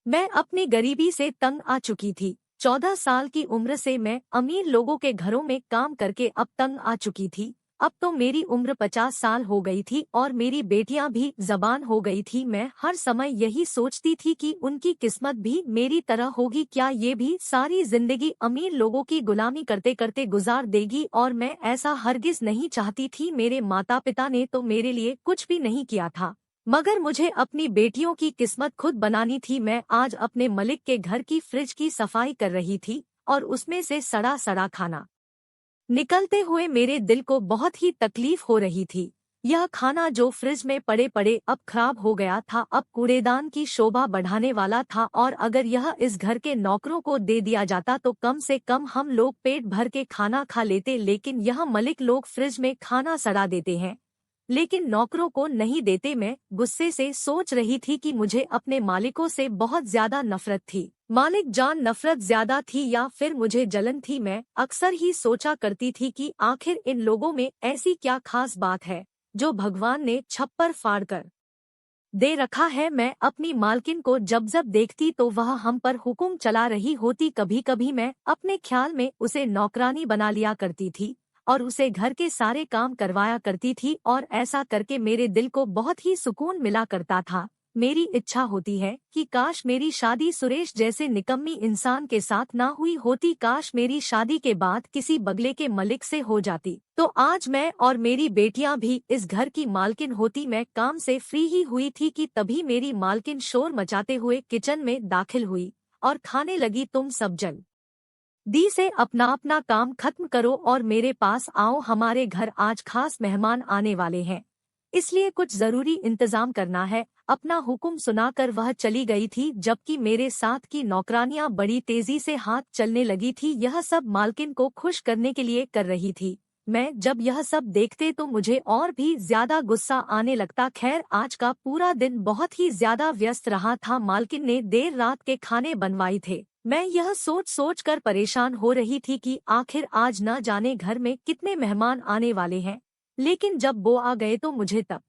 मैं अपनी गरीबी से तंग आ चुकी थी। 14 साल की उम्र से मैं अमीर लोगों के घरों में काम करके अब तंग आ चुकी थी। अब तो मेरी उम्र 50 साल हो गई थी और मेरी बेटियां भी जबान हो गई थी। मैं हर समय यही सोचती थी कि उनकी किस्मत भी मेरी तरह होगी। क्या ये भी सारी जिंदगी अमीर लोगों की गुलामी करते करते गुजार देगी? और मैं ऐसा हरगिज नहीं चाहती थी। मेरे माता पिता ने तो मेरे लिए कुछ भी नहीं किया था, मगर मुझे अपनी बेटियों की किस्मत खुद बनानी थी। मैं आज अपने मलिक के घर की फ्रिज की सफाई कर रही थी और उसमें से सड़ा सड़ा खाना निकलते हुए मेरे दिल को बहुत ही तकलीफ हो रही थी। यह खाना जो फ्रिज में पड़े पड़े अब खराब हो गया था, अब कूड़ेदान की शोभा बढ़ाने वाला था, और अगर यह इस घर के नौकरों को दे दिया जाता तो कम से कम हम लोग पेट भर के खाना खा लेते। लेकिन यह मलिक लोग फ्रिज में खाना सड़ा देते हैं, लेकिन नौकरों को नहीं देते। मैं गुस्से से सोच रही थी कि मुझे अपने मालिकों से बहुत ज्यादा नफरत थी। मालिक जान नफरत ज्यादा थी या फिर मुझे जलन थी? मैं अक्सर ही सोचा करती थी कि आखिर इन लोगों में ऐसी क्या खास बात है जो भगवान ने छप्पर फाड़ कर दे रखा है। मैं अपनी मालकिन को जब जब देखती तो वह हम पर हुक्म चला रही होती। कभी कभी मैं अपने ख्याल में उसे नौकरानी बना लिया करती थी और उसे घर के सारे काम करवाया करती थी, और ऐसा करके मेरे दिल को बहुत ही सुकून मिला करता था। मेरी इच्छा होती है कि काश मेरी शादी सुरेश जैसे निकम्मी इंसान के साथ ना हुई होती। काश मेरी शादी के बाद किसी बगले के मलिक से हो जाती तो आज मैं और मेरी बेटियां भी इस घर की मालकिन होती। मैं काम से फ्री ही हुई थी कि तभी मेरी मालकिन शोर मचाते हुए किचन में दाखिल हुई और खाने लगी, तुम सब जल दी से अपना अपना काम खत्म करो और मेरे पास आओ। हमारे घर आज खास मेहमान आने वाले हैं, इसलिए कुछ जरूरी इंतजाम करना है। अपना हुक्म सुनाकर वह चली गई थी, जबकि मेरे साथ की नौकरानियां बड़ी तेजी से हाथ चलने लगी थी। यह सब मालकिन को खुश करने के लिए कर रही थी। मैं जब यह सब देखते तो मुझे और भी ज्यादा गुस्सा आने लगता। खैर, आज का पूरा दिन बहुत ही ज्यादा व्यस्त रहा था। मालकिन ने देर रात के खाने बनवाए थे। मैं यह सोच सोच कर परेशान हो रही थी कि आखिर आज न जाने घर में कितने मेहमान आने वाले हैं। लेकिन जब वो आ गए तो मुझे तब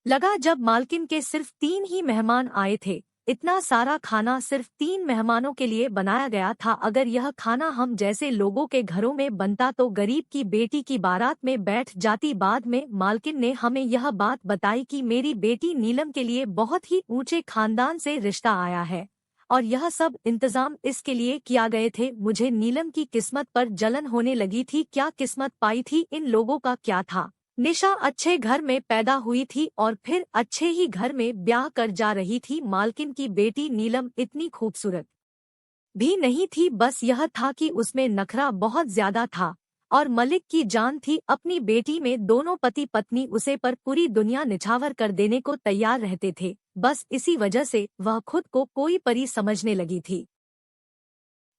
लगा जब मालकिन के सिर्फ 3 ही मेहमान आए थे। इतना सारा खाना सिर्फ 3 मेहमानों के लिए बनाया गया था। अगर यह खाना हम जैसे लोगों के घरों में बनता तो गरीब की बेटी की बारात में बैठ जाती। बाद में मालकिन ने हमें यह बात बताई कि मेरी बेटी नीलम के लिए बहुत ही ऊंचे खानदान से रिश्ता आया है और यह सब इंतजाम इसके लिए किया गए थे। मुझे नीलम की किस्मत पर जलन होने लगी थी। क्या किस्मत पाई थी इन लोगों का? क्या था निशा अच्छे घर में पैदा हुई थी और फिर अच्छे ही घर में ब्याह कर जा रही थी। मालकिन की बेटी नीलम इतनी खूबसूरत भी नहीं थी, बस यह था कि उसमें नखरा बहुत ज्यादा था और मलिक की जान थी अपनी बेटी में। दोनों पति पत्नी उसे पर पूरी दुनिया निछावर कर देने को तैयार रहते थे। बस इसी वजह से वह खुद को कोई परी समझने लगी थी।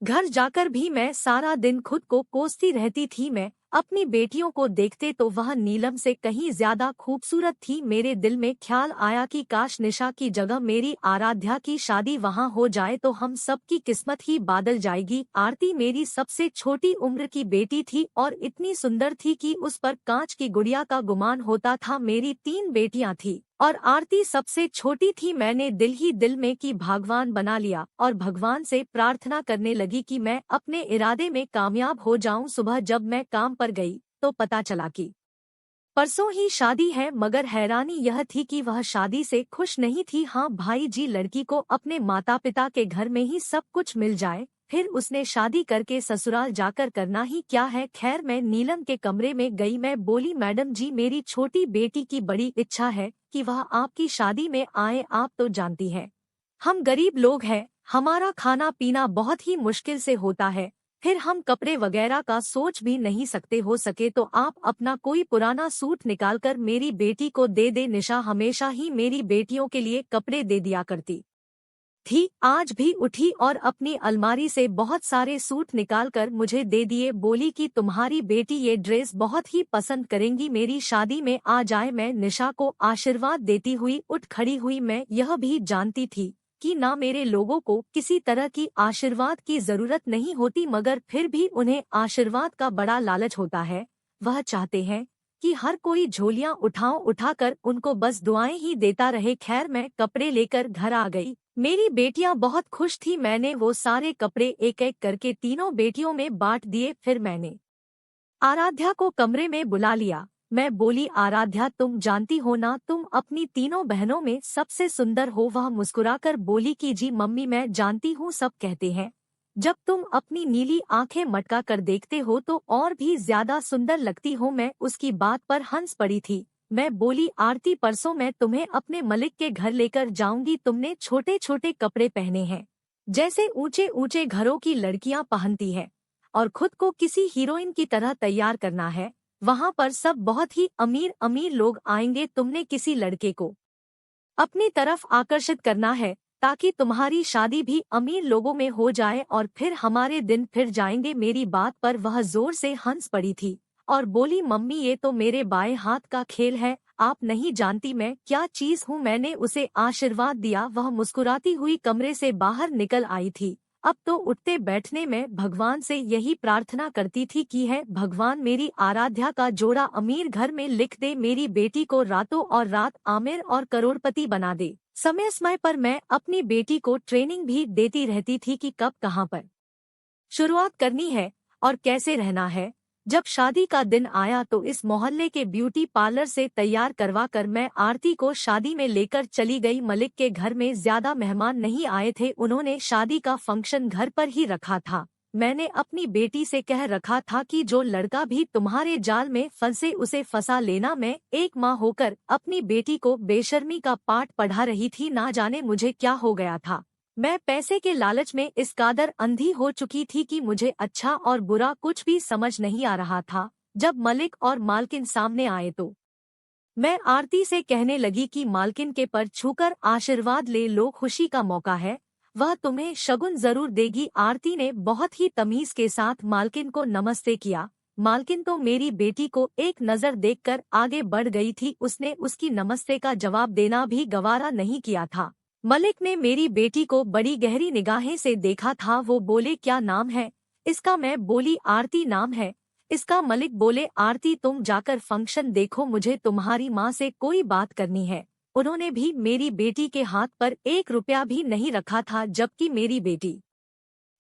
घर जाकर भी मैं सारा दिन खुद को कोसती रहती थी। मैं अपनी बेटियों को देखते तो वह नीलम से कहीं ज्यादा खूबसूरत थी। मेरे दिल में ख्याल आया कि काश निशा की जगह मेरी आराध्या की शादी वहां हो जाए तो हम सब की किस्मत ही बादल जाएगी। आरती मेरी सबसे छोटी उम्र की बेटी थी और इतनी सुंदर थी कि उस पर कांच की गुड़िया का गुमान होता था। मेरी 3 बेटियां थी और आरती सबसे छोटी थी। मैंने दिल ही दिल में कि भगवान बना लिया और भगवान से प्रार्थना करने लगी कि मैं अपने इरादे में कामयाब हो जाऊं। सुबह जब मैं काम पर गई तो पता चला कि परसों ही शादी है, मगर हैरानी यह थी कि वह शादी से खुश नहीं थी। हाँ भाई जी, लड़की को अपने माता पिता के घर में ही सब कुछ मिल जाए, फिर उसने शादी करके ससुराल जाकर करना ही क्या है। खैर, मैं नीलम के कमरे में गई। मैं बोली, मैडम जी, मेरी छोटी बेटी की बड़ी इच्छा है कि वह आपकी शादी में आए। आप तो जानती हैं हम गरीब लोग हैं, हमारा खाना पीना बहुत ही मुश्किल से होता है, फिर हम कपड़े वगैरह का सोच भी नहीं सकते। हो सके तो आप अपना कोई पुराना सूट निकालकर मेरी बेटी को दे दे। निशा हमेशा ही मेरी बेटियों के लिए कपड़े दे दिया करती थी, आज भी उठी और अपनी अलमारी से बहुत सारे सूट निकालकर मुझे दे दिए। बोली कि तुम्हारी बेटी ये ड्रेस बहुत ही पसंद करेंगी, मेरी शादी में आ जाए। मैं निशा को आशीर्वाद देती हुई उठ खड़ी हुई। मैं यह भी जानती थी कि ना मेरे लोगों को किसी तरह की आशीर्वाद की जरूरत नहीं होती, मगर फिर भी उन्हें आशीर्वाद का बड़ा लालच होता है। वह चाहते हैं कि हर कोई झोलियां उठाकर उनको बस दुआएं ही देता रहे। खैर मैं कपड़े लेकर घर आ गई। मेरी बेटियां बहुत खुश थी। मैंने वो सारे कपड़े एक एक करके तीनों बेटियों में बांट दिए। फिर मैंने आराध्या को कमरे में बुला लिया। मैं बोली, आराध्या तुम जानती हो ना, तुम अपनी तीनों बहनों में सबसे सुंदर हो। वह मुस्कुराकर बोली कि जी मम्मी मैं जानती हूँ, सब कहते हैं जब तुम अपनी नीली आंखें मटका कर देखते हो तो और भी ज्यादा सुंदर लगती हो। मैं उसकी बात पर हंस पड़ी थी। मैं बोली, आरती परसों मैं तुम्हें अपने मलिक के घर लेकर जाऊंगी। तुमने छोटे छोटे कपड़े पहने हैं जैसे ऊंचे ऊंचे घरों की लड़कियां पहनती है और खुद को किसी हीरोइन की तरह तैयार करना है। वहाँ पर सब बहुत ही अमीर अमीर लोग आएंगे। तुमने किसी लड़के को अपनी तरफ आकर्षित करना है ताकि तुम्हारी शादी भी अमीर लोगों में हो जाए और फिर हमारे दिन फिर जाएंगे। मेरी बात पर वह जोर से हंस पड़ी थी और बोली, मम्मी ये तो मेरे बाएं हाथ का खेल है, आप नहीं जानती मैं क्या चीज हूँ। मैंने उसे आशीर्वाद दिया। वह मुस्कुराती हुई कमरे से बाहर निकल आई थी। अब तो उठते बैठने में भगवान से यही प्रार्थना करती थी कि है भगवान मेरी आराध्या का जोड़ा अमीर घर में लिख दे, मेरी बेटी को रातों और रात आमिर और करोड़पति बना दे। समय समय पर मैं अपनी बेटी को ट्रेनिंग भी देती रहती थी कि कब कहाँ पर शुरुआत करनी है और कैसे रहना है। जब शादी का दिन आया तो इस मोहल्ले के ब्यूटी पार्लर से तैयार करवा कर मैं आरती को शादी में लेकर चली गई। मलिक के घर में ज्यादा मेहमान नहीं आए थे, उन्होंने शादी का फंक्शन घर पर ही रखा था। मैंने अपनी बेटी से कह रखा था कि जो लड़का भी तुम्हारे जाल में फंसे उसे फंसा लेना। मैं एक माँ होकर अपनी बेटी को बेशर्मी का पाठ पढ़ा रही थी। ना जाने मुझे क्या हो गया था। मैं पैसे के लालच में इस कादर अंधी हो चुकी थी कि मुझे अच्छा और बुरा कुछ भी समझ नहीं आ रहा था। जब मलिक और मालकिन सामने आए तो मैं आरती से कहने लगी कि मालकिन के पर छूकर आशीर्वाद ले लो, खुशी का मौका है, वह तुम्हें शगुन जरूर देगी। आरती ने बहुत ही तमीज के साथ मालकिन को नमस्ते किया। मालकिन तो मेरी बेटी को एक नजर देखकर आगे बढ़ गई थी, उसने उसकी नमस्ते का जवाब देना भी गवारा नहीं किया था। मलिक ने मेरी बेटी को बड़ी गहरी निगाहें से देखा था। वो बोले, क्या नाम है इसका? मैं बोली, आरती नाम है इसका। मलिक बोले, आरती तुम जाकर फंक्शन देखो, मुझे तुम्हारी माँ से कोई बात करनी है। उन्होंने भी मेरी बेटी के हाथ पर 1 रुपया भी नहीं रखा था, जबकि मेरी बेटी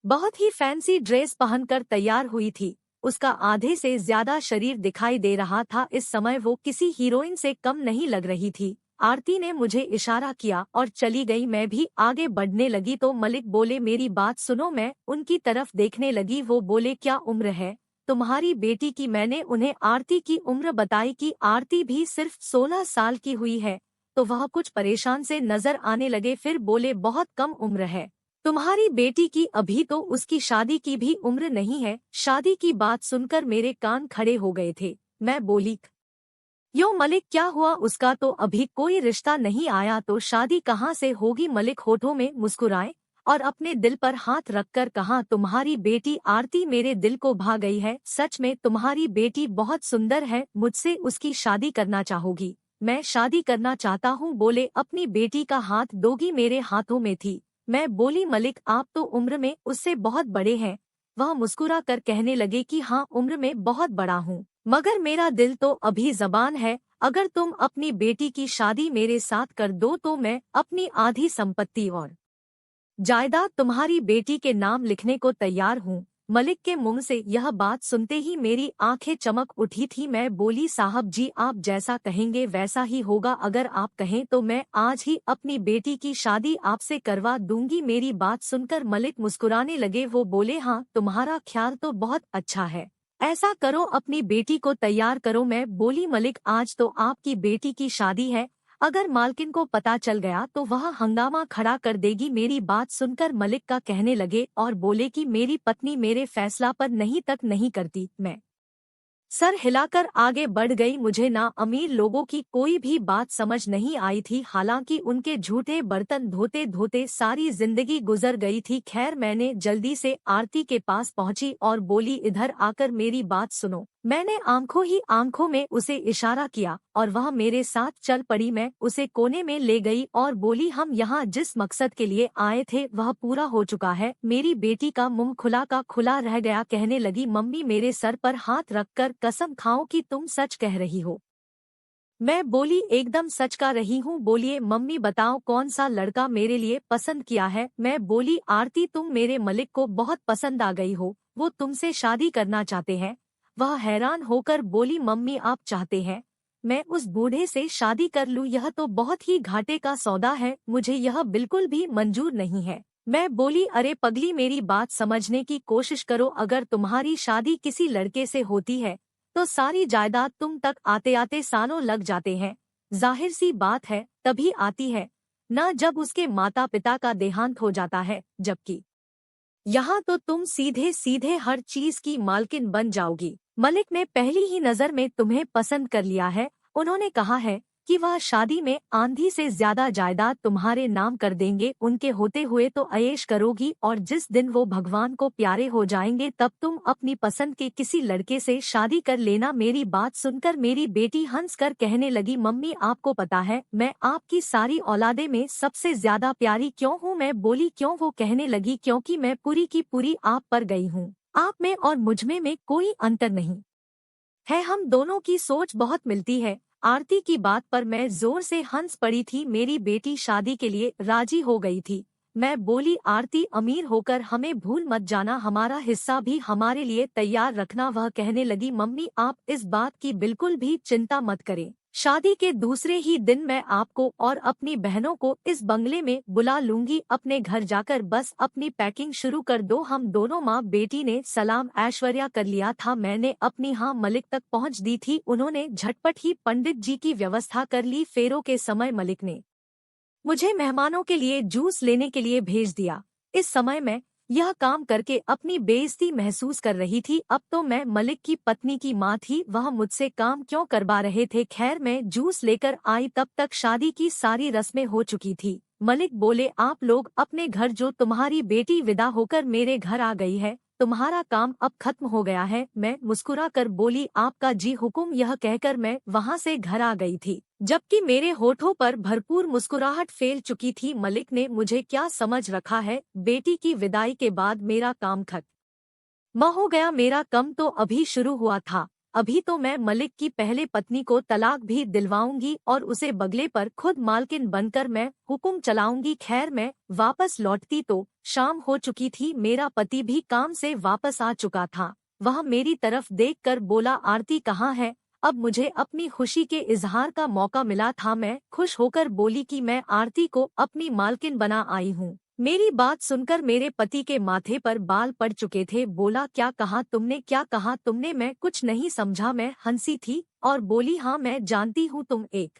बहुत ही फैंसी ड्रेस पहनकर तैयार हुई थी। उसका आधे से ज्यादा शरीर दिखाई दे रहा था। इस समय वो किसी हीरोइन से कम नहीं लग रही थी। आरती ने मुझे इशारा किया और चली गई। मैं भी आगे बढ़ने लगी तो मलिक बोले, मेरी बात सुनो। मैं उनकी तरफ देखने लगी। वो बोले, क्या उम्र है तुम्हारी बेटी की? मैंने उन्हें आरती की उम्र बताई कि आरती भी सिर्फ 16 साल की हुई है। तो वह कुछ परेशान से नजर आने लगे। फिर बोले, बहुत कम उम्र है तुम्हारी बेटी की, अभी तो उसकी शादी की भी उम्र नहीं है। शादी की बात सुनकर मेरे कान खड़े हो गए थे। मैं बोली, यो मलिक क्या हुआ? उसका तो अभी कोई रिश्ता नहीं आया तो शादी कहाँ से होगी? मलिक होठों में मुस्कुराए और अपने दिल पर हाथ रखकर कहा, तुम्हारी बेटी आरती मेरे दिल को भा गई है। सच में तुम्हारी बेटी बहुत सुंदर है, मुझसे उसकी शादी करना चाहोगी? मैं शादी करना चाहता हूँ। बोले, अपनी बेटी का हाथ दोगी? मेरे हाथों में थी। मैं बोली, मलिक आप तो उम्र में उससे बहुत बड़े हैं। वह मुस्कुरा कर कहने लगे कि हाँ उम्र में बहुत बड़ा हूँ, मगर मेरा दिल तो अभी जबान है। अगर तुम अपनी बेटी की शादी मेरे साथ कर दो तो मैं अपनी आधी संपत्ति और जायदाद तुम्हारी बेटी के नाम लिखने को तैयार हूँ। मलिक के मुंह से यह बात सुनते ही मेरी आंखें चमक उठी थी। मैं बोली, साहब जी आप जैसा कहेंगे वैसा ही होगा। अगर आप कहें तो मैं आज ही अपनी बेटी की शादी आपसे करवा दूंगी। मेरी बात सुनकर मलिक मुस्कुराने लगे। वो बोले, हाँ तुम्हारा ख्याल तो बहुत अच्छा है, ऐसा करो अपनी बेटी को तैयार करो। मैं बोली, मलिक आज तो आपकी बेटी की शादी है, अगर मालकिन को पता चल गया तो वह हंगामा खड़ा कर देगी। मेरी बात सुनकर मलिक का कहने लगे और बोले कि मेरी पत्नी मेरे फैसला पर नहीं तक नहीं करती। मैं सर हिलाकर आगे बढ़ गई। मुझे ना अमीर लोगों की कोई भी बात समझ नहीं आई थी, हालांकि उनके झूठे बर्तन धोते धोते सारी जिंदगी गुजर गई थी। खैर मैंने जल्दी से आरती के पास पहुंची और बोली, इधर आकर मेरी बात सुनो। मैंने आंखों ही आंखों में उसे इशारा किया और वह मेरे साथ चल पड़ी। मैं उसे कोने में ले गई और बोली, हम यहाँ जिस मकसद के लिए आए थे वह पूरा हो चुका है। मेरी बेटी का मुंह खुला का खुला रह गया। कहने लगी, मम्मी मेरे सर पर हाथ रखकर कसम खाओ कि तुम सच कह रही हो। मैं बोली एकदम सच कह रही हूँ। बोलिए मम्मी बताओ कौन सा लड़का मेरे लिए पसंद किया है। मैं बोली आरती तुम मेरे मलिक को बहुत पसंद आ गई हो, वो तुमसे शादी करना चाहते हैं। वह हैरान होकर बोली मम्मी आप चाहते हैं मैं उस बूढ़े से शादी कर लूं? यह तो बहुत ही घाटे का सौदा है, मुझे यह बिल्कुल भी मंजूर नहीं है। मैं बोली अरे पगली मेरी बात समझने की कोशिश करो, अगर तुम्हारी शादी किसी लड़के से होती है तो सारी जायदाद तुम तक आते आते सालों लग जाते हैं। जाहिर सी बात है तभी आती है न जब उसके माता पिता का देहांत हो जाता है, जबकि यहाँ तो तुम सीधे सीधे हर चीज की मालकिन बन जाओगी। मलिक ने पहली ही नजर में तुम्हें पसंद कर लिया है। उन्होंने कहा है कि वह शादी में आंधी से ज्यादा जायदाद तुम्हारे नाम कर देंगे। उनके होते हुए तो अयेश करोगी और जिस दिन वो भगवान को प्यारे हो जाएंगे तब तुम अपनी पसंद के किसी लड़के से शादी कर लेना। मेरी बात सुनकर मेरी बेटी हंस कर कहने लगी मम्मी आपको पता है मैं आपकी सारी औलादे में सबसे ज्यादा प्यारी क्यों हूँ? मैं बोली क्यों? वो कहने लगी क्योंकि मैं पूरी की पूरी आप पर गई हूँ। आप में और मुझमें कोई अंतर नहीं है, हम दोनों की सोच बहुत मिलती है। आरती की बात पर मैं जोर से हंस पड़ी थी। मेरी बेटी शादी के लिए राजी हो गई थी। मैं बोली आरती अमीर होकर हमें भूल मत जाना, हमारा हिस्सा भी हमारे लिए तैयार रखना। वह कहने लगी मम्मी आप इस बात की बिल्कुल भी चिंता मत करें, शादी के दूसरे ही दिन मैं आपको और अपनी बहनों को इस बंगले में बुला लूंगी। अपने घर जाकर बस अपनी पैकिंग शुरू कर दो। हम दोनों माँ बेटी ने सलाम ऐश्वर्या कर लिया था। मैंने अपनी हाँ मलिक तक पहुँच दी थी। उन्होंने झटपट ही पंडित जी की व्यवस्था कर ली। फेरों के समय मलिक ने मुझे मेहमानों के लिए जूस लेने के लिए भेज दिया। इस समय मैं यह काम करके अपनी बेइज्जती महसूस कर रही थी। अब तो मैं मलिक की पत्नी की माँ थी, वह मुझसे काम क्यों करवा रहे थे। खैर मैं जूस लेकर आई तब तक शादी की सारी रस्में हो चुकी थी। मलिक बोले आप लोग अपने घर, जो तुम्हारी बेटी विदा होकर मेरे घर आ गई है, तुम्हारा काम अब खत्म हो गया है। मैं मुस्कुरा कर बोली आपका जी हुकुम। यह कहकर मैं वहाँ से घर आ गई थी, जबकि मेरे होठों पर भरपूर मुस्कुराहट फैल चुकी थी। मलिक ने मुझे क्या समझ रखा है, बेटी की विदाई के बाद मेरा काम खत्म हो गया। मेरा कम तो अभी शुरू हुआ था। अभी तो मैं मलिक की पहले पत्नी को तलाक भी दिलवाऊंगी और उसे बगले पर खुद मालकिन बनकर मैं हुक्म चलाऊंगी। खैर मैं वापस लौटती तो शाम हो चुकी थी। मेरा पति भी काम से वापस आ चुका था। वह मेरी तरफ देखकर बोला आरती कहाँ है? अब मुझे अपनी खुशी के इजहार का मौका मिला था। मैं खुश होकर बोली कि मैं आरती को अपनी मालकिन बना आई हूँ। मेरी बात सुनकर मेरे पति के माथे पर बाल पड़ चुके थे। बोला क्या कहा तुमने, क्या कहा तुमने? मैं कुछ नहीं समझा। मैं हंसी थी और बोली हाँ मैं जानती हूँ तुम एक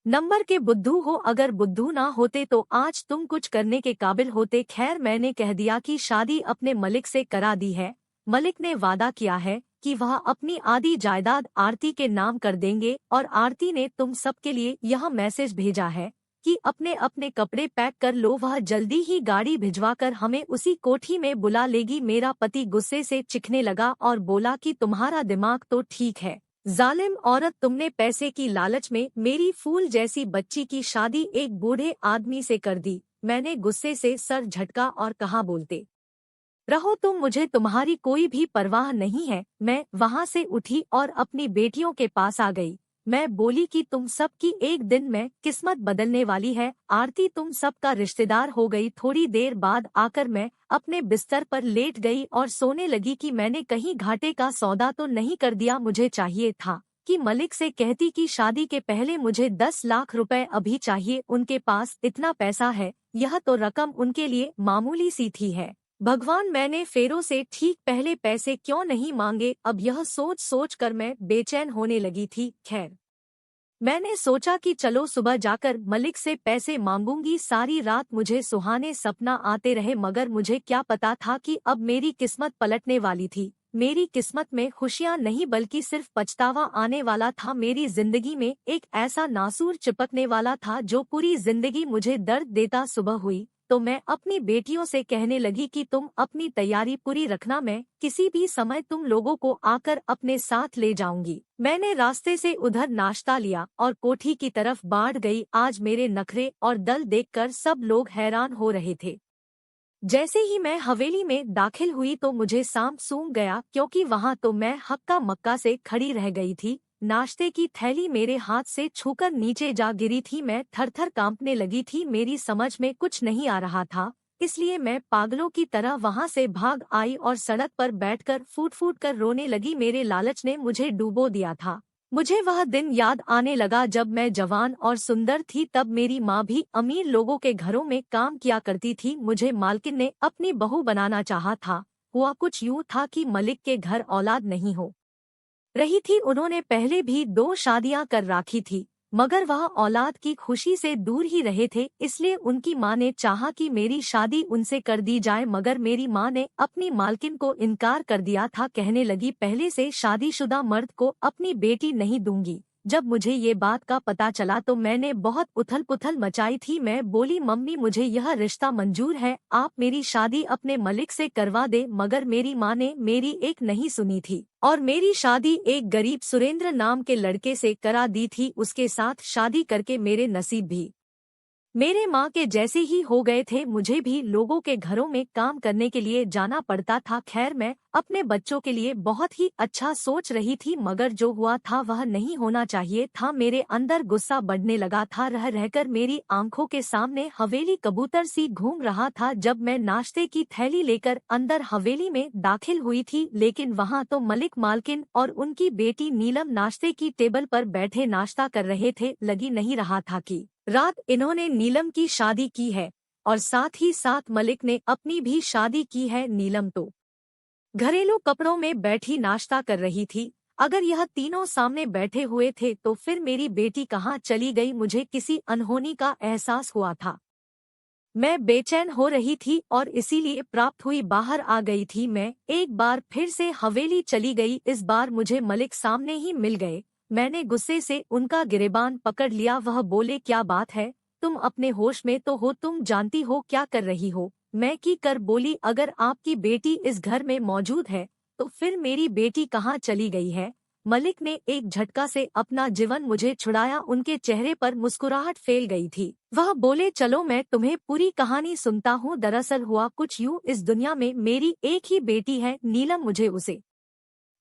नंबर के बुद्धू हो, अगर बुद्धू ना होते तो आज तुम कुछ करने के काबिल होते। खैर मैंने कह दिया कि शादी अपने मलिक से करा दी है। मलिक ने वादा किया है कि वह अपनी आधी जायदाद आरती के नाम कर देंगे और आरती ने तुम सबके लिए यह मैसेज भेजा है कि अपने अपने कपड़े पैक कर लो, वह जल्दी ही गाड़ी भिजवाकर हमें उसी कोठी में बुला लेगी। मेरा पति गुस्से से चिखने लगा और बोला कि तुम्हारा दिमाग तो ठीक है जालिम औरत, तुमने पैसे की लालच में मेरी फूल जैसी बच्ची की शादी एक बूढ़े आदमी से कर दी। मैंने गुस्से से सर झटका और कहा बोलते रहो तुम, मुझे तुम्हारी कोई भी परवाह नहीं है। मैं वहाँ से उठी और अपनी बेटियों के पास आ गई। मैं बोली कि तुम सब की एक दिन में किस्मत बदलने वाली है। आरती तुम सब का रिश्तेदार हो गई। थोड़ी देर बाद आकर मैं अपने बिस्तर पर लेट गई और सोने लगी कि मैंने कहीं घाटे का सौदा तो नहीं कर दिया। मुझे चाहिए था कि मलिक से कहती कि शादी के पहले मुझे 10 लाख रुपए अभी चाहिए। उनके पास इतना पैसा है, यह तो रकम उनके लिए मामूली सी थी है। भगवान, मैंने फेरों से ठीक पहले पैसे क्यों नहीं मांगे? अब यह सोच सोच कर मैं बेचैन होने लगी थी। खैर मैंने सोचा कि चलो सुबह जाकर मलिक से पैसे मांगूंगी। सारी रात मुझे सुहाने सपना आते रहे, मगर मुझे क्या पता था कि अब मेरी किस्मत पलटने वाली थी। मेरी किस्मत में खुशियां नहीं बल्कि सिर्फ पछतावा आने वाला था। मेरी जिंदगी में एक ऐसा नासूर चिपकने वाला था जो पूरी जिंदगी मुझे दर्द देता। सुबह हुई तो मैं अपनी बेटियों से कहने लगी कि तुम अपनी तैयारी पूरी रखना, मैं किसी भी समय तुम लोगों को आकर अपने साथ ले जाऊंगी। मैंने रास्ते से उधर नाश्ता लिया और कोठी की तरफ बढ़ गई। आज मेरे नखरे और दल देखकर सब लोग हैरान हो रहे थे। जैसे ही मैं हवेली में दाखिल हुई तो मुझे सांप सूंघ गया, क्योंकि वहां तो मैं हक्का मक्का से खड़ी रह गई थी। नाश्ते की थैली मेरे हाथ से छूकर नीचे जा गिरी थी। मैं थरथर कांपने लगी थी। मेरी समझ में कुछ नहीं आ रहा था, इसलिए मैं पागलों की तरह वहां से भाग आई और सड़क पर बैठकर फूट फूट कर रोने लगी। मेरे लालच ने मुझे डुबो दिया था। मुझे वह दिन याद आने लगा जब मैं जवान और सुंदर थी। तब मेरी माँ भी अमीर लोगों के घरों में काम किया करती थी। मुझे मालकिन ने अपनी बहू बनाना चाहा था। हुआ कुछ यूं था कि मलिक के घर औलाद नहीं हो रही थी। उन्होंने पहले भी 2 शादियां कर राखी थी, मगर वह औलाद की खुशी से दूर ही रहे थे। इसलिए उनकी माँ ने चाहा कि मेरी शादी उनसे कर दी जाए, मगर मेरी माँ ने अपनी मालकिन को इनकार कर दिया था। कहने लगी, पहले से शादीशुदा मर्द को अपनी बेटी नहीं दूंगी। जब मुझे ये बात का पता चला तो मैंने बहुत उथल पुथल मचाई थी। मैं बोली, मम्मी मुझे यह रिश्ता मंजूर है, आप मेरी शादी अपने मलिक से करवा दे। मगर मेरी माँ ने मेरी एक नहीं सुनी थी और मेरी शादी एक गरीब सुरेंद्र नाम के लड़के से करा दी थी। उसके साथ शादी करके मेरे नसीब भी मेरे माँ के जैसे ही हो गए थे। मुझे भी लोगों के घरों में काम करने के लिए जाना पड़ता था। खैर, मैं अपने बच्चों के लिए बहुत ही अच्छा सोच रही थी, मगर जो हुआ था वह नहीं होना चाहिए था। मेरे अंदर गुस्सा बढ़ने लगा था। रह रहकर मेरी आंखों के सामने हवेली कबूतर सी घूम रहा था। जब मैं नाश्ते की थैली लेकर अंदर हवेली में दाखिल हुई थी, लेकिन वहाँ तो मलिक, मालकिन और उनकी बेटी नीलम नाश्ते की टेबल पर बैठे नाश्ता कर रहे थे। लगी नहीं रहा था कि रात इन्होंने नीलम की शादी की है और साथ ही साथ मलिक ने अपनी भी शादी की है। नीलम तो घरेलू कपड़ों में बैठी नाश्ता कर रही थी। अगर यह तीनों सामने बैठे हुए थे तो फिर मेरी बेटी कहाँ चली गई? मुझे किसी अनहोनी का एहसास हुआ था। मैं बेचैन हो रही थी और इसीलिए प्राप्त हुई बाहर आ गई थी। मैं एक बार फिर से हवेली चली गई। इस बार मुझे मलिक सामने ही मिल गए। मैंने गुस्से से उनका गिरेबान पकड़ लिया। वह बोले, क्या बात है, तुम अपने होश में तो हो? तुम जानती हो क्या कर रही हो? मैं की कर बोली, अगर आपकी बेटी इस घर में मौजूद है तो फिर मेरी बेटी कहाँ चली गई है? मलिक ने एक झटका से अपना जीवन मुझे छुड़ाया। उनके चेहरे पर मुस्कुराहट फैल गई थी। वह बोले, चलो मैं तुम्हें पूरी कहानी सुनता हूँ। दरअसल हुआ कुछ यूं, इस दुनिया में मेरी एक ही बेटी है नीलम। मुझे उसे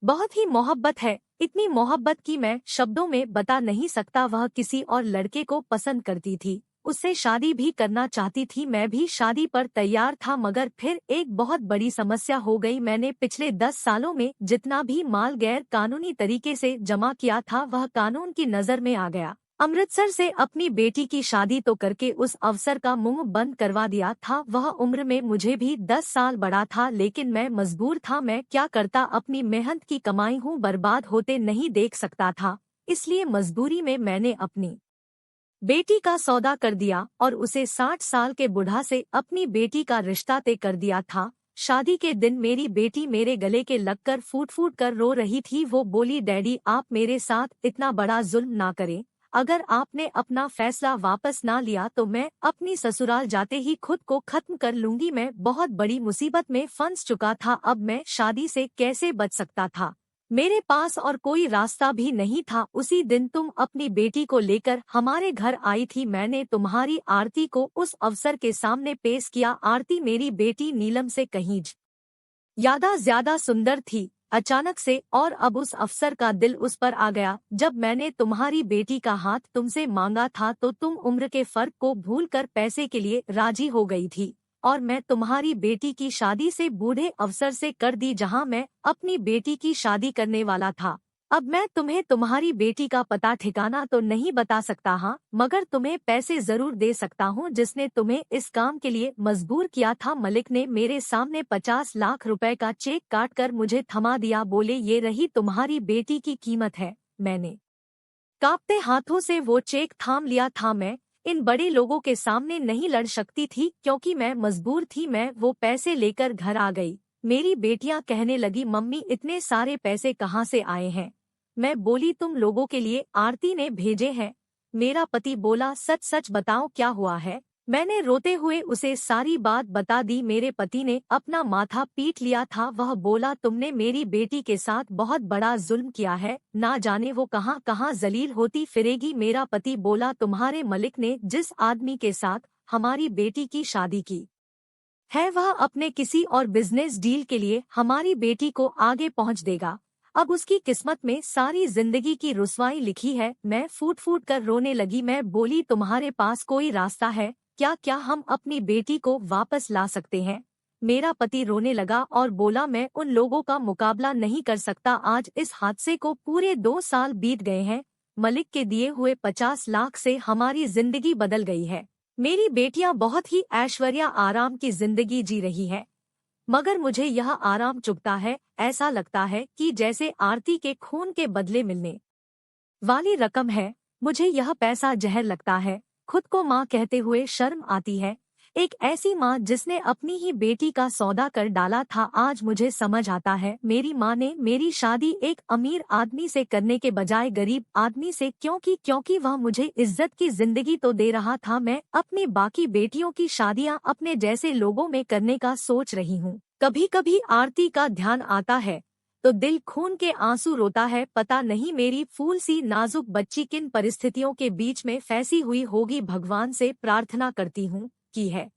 बहुत ही मोहब्बत है, इतनी मोहब्बत की मैं शब्दों में बता नहीं सकता। वह किसी और लड़के को पसंद करती थी, उससे शादी भी करना चाहती थी। मैं भी शादी पर तैयार था, मगर फिर एक बहुत बड़ी समस्या हो गई। मैंने पिछले 10 सालों में जितना भी माल गैर कानूनी तरीके से जमा किया था वह कानून की नजर में आ गया। अमृतसर से अपनी बेटी की शादी तो करके उस अवसर का मुंह बंद करवा दिया था। वह उम्र में मुझे भी 10 साल बड़ा था, लेकिन मैं मजबूर था। मैं क्या करता, अपनी मेहनत की कमाई हूँ बर्बाद होते नहीं देख सकता था। इसलिए मजबूरी में मैंने अपनी बेटी का सौदा कर दिया और उसे 60 साल के बुढ़ा से अपनी बेटी का रिश्ता तय कर दिया था। शादी के दिन मेरी बेटी मेरे गले के लगकर फूट फूट कर रो रही थी। वो बोली, डैडी आप मेरे साथ इतना बड़ा जुल्म ना करें। अगर आपने अपना फैसला वापस ना लिया तो मैं अपनी ससुराल जाते ही खुद को खत्म कर लूंगी। मैं बहुत बड़ी मुसीबत में फंस चुका था। अब मैं शादी से कैसे बच सकता था? मेरे पास और कोई रास्ता भी नहीं था। उसी दिन तुम अपनी बेटी को लेकर हमारे घर आई थी। मैंने तुम्हारी आरती को उस अवसर के सामने पेश किया। आरती मेरी बेटी नीलम से कहीं ज्यादा सुंदर थी अचानक से, और अब उस अफसर का दिल उस पर आ गया। जब मैंने तुम्हारी बेटी का हाथ तुमसे मांगा था तो तुम उम्र के फर्क को भूलकर पैसे के लिए राजी हो गई थी, और मैं तुम्हारी बेटी की शादी से बूढ़े अफसर से कर दी जहां मैं अपनी बेटी की शादी करने वाला था। अब मैं तुम्हें तुम्हारी बेटी का पता ठिकाना तो नहीं बता सकता, हाँ, मगर तुम्हें पैसे जरूर दे सकता हूँ जिसने तुम्हें इस काम के लिए मजबूर किया था। मलिक ने मेरे सामने 50 लाख रुपए का चेक काट कर मुझे थमा दिया। बोले, ये रही तुम्हारी बेटी की कीमत है। मैंने कांपते हाथों से वो चेक थाम लिया था। मैं इन बड़े लोगों के सामने नहीं लड़ सकती थी क्योंकि मैं मजबूर थी। मैं वो पैसे लेकर घर आ गई। मेरी बेटियां कहने लगी, मम्मी इतने सारे पैसे कहाँ से आए हैं? मैं बोली, तुम लोगों के लिए आरती ने भेजे हैं। मेरा पति बोला, सच सच बताओ क्या हुआ है? मैंने रोते हुए उसे सारी बात बता दी। मेरे पति ने अपना माथा पीट लिया था। वह बोला, तुमने मेरी बेटी के साथ बहुत बड़ा जुल्म किया है, ना जाने वो कहाँ कहाँ जलील होती फिरेगी। मेरा पति बोला, तुम्हारे मलिक ने जिस आदमी के साथ हमारी बेटी की शादी की है वह अपने किसी और बिजनेस डील के लिए हमारी बेटी को आगे पहुंच देगा। अब उसकी किस्मत में सारी जिंदगी की रुसवाई लिखी है। मैं फूट फूट कर रोने लगी। मैं बोली, तुम्हारे पास कोई रास्ता है क्या? क्या हम अपनी बेटी को वापस ला सकते हैं? मेरा पति रोने लगा और बोला, मैं उन लोगों का मुकाबला नहीं कर सकता। आज इस हादसे को पूरे 2 साल बीत गए हैं। मलिक के दिए हुए 50 लाख से हमारी जिंदगी बदल गई है। मेरी बेटियां बहुत ही ऐश्वर्या आराम की जिंदगी जी रही है, मगर मुझे यह आराम चुभता है। ऐसा लगता है कि जैसे आरती के खून के बदले मिलने वाली रकम है। मुझे यह पैसा जहर लगता है। खुद को माँ कहते हुए शर्म आती है। एक ऐसी माँ जिसने अपनी ही बेटी का सौदा कर डाला था। आज मुझे समझ आता है, मेरी माँ ने मेरी शादी एक अमीर आदमी से करने के बजाय गरीब आदमी से क्योंकि वह मुझे इज्जत की जिंदगी तो दे रहा था। मैं अपनी बाकी बेटियों की शादियाँ अपने जैसे लोगों में करने का सोच रही हूँ। कभी कभी आरती का ध्यान आता है तो दिल खून के आंसू रोता है। पता नहीं मेरी फूल सी नाजुक बच्ची किन परिस्थितियों के बीच में फंसी हुई होगी। भगवान से प्रार्थना करती हूँ कि है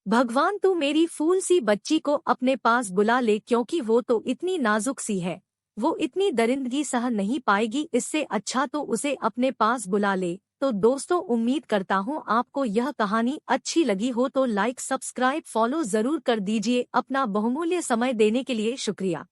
भगवान, तू मेरी फूल सी बच्ची को अपने पास बुला ले, क्योंकि वो तो इतनी नाजुक सी है। वो इतनी दरिंदगी सह नहीं पाएगी। इससे अच्छा तो उसे अपने पास बुला ले। तो दोस्तों, उम्मीद करता हूँ आपको यह कहानी अच्छी लगी हो, तो लाइक सब्सक्राइब फॉलो जरूर कर दीजिए। अपना बहुमूल्य समय देने के लिए शुक्रिया।